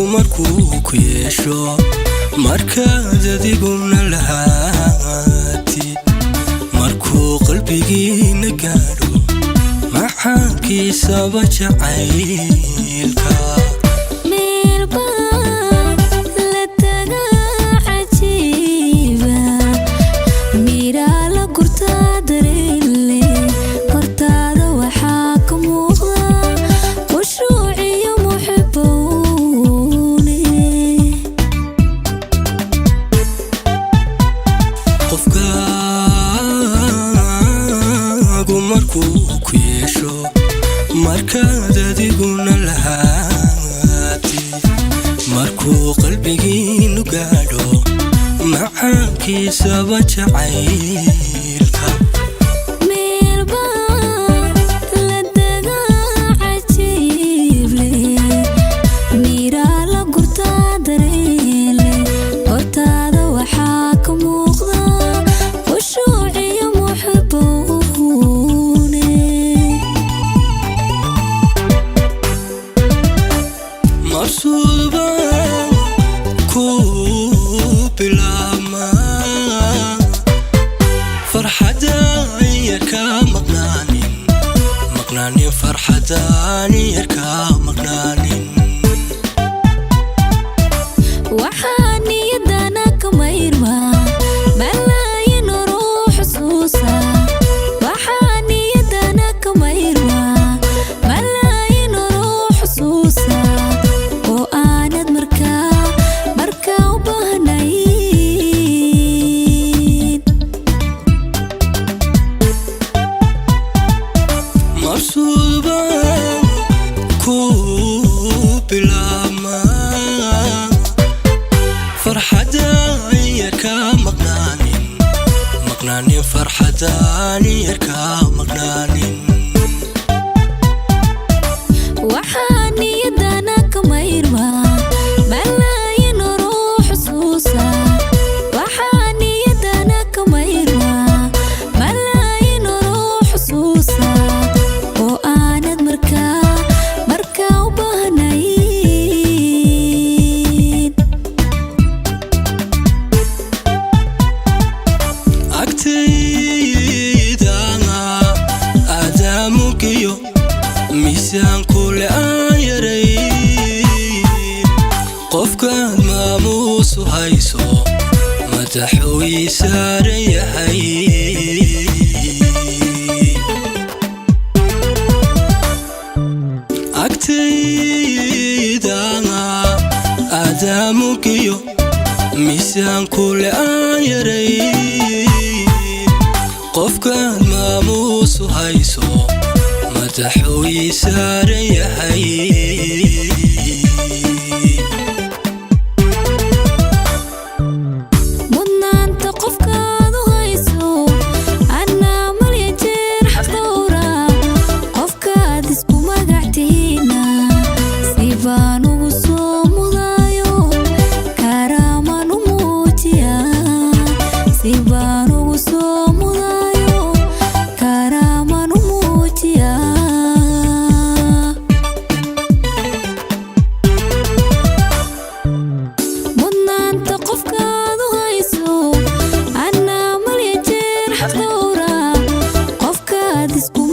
markuu ku yeesho markaad adiguna lahaati markuu qalbigiina gaadho maxaankiisaba jacaylka markuu ku yeesho markaad adiguna lahaati markuu qalbigiinu gaadho maxaankiisaba jacaylka marsuuba ku bilama farxadaan yarka maqnaanin farxadaan yarka maqnaanin waxaan niyadana kama irmaa malaayin ruux xusuusa waxaan niyadana kama irmaa malaayin ruux xusuusa marsuuba ku bilama farxadaan yarka maqnaanin farxadaan yarka maqnaanin waxaan niyadana kama irmaa malaayin ruux xusuusa waxaan niyadana kama irmaa malaayin ruux xusuusa miisaan kule aan yaray qofkaad maamuusu hayso madaxuu ii saaran yahay agtaydana aadaamugiyo miisaan kule aan yaray qofkaad maamuusu hayso madaxuu ii saaran yahay mudnaanta qofkaadu hayso anaa malya jeer xaqdowra qofkaad isku magactiina si baan ugu soo mudaayo karaaman u muujiya si baan ugu soo mudaayo karaaman u muujiya mudnaanta qofkaadu hayso anaa malya jeer xaqdowra qofkaad isku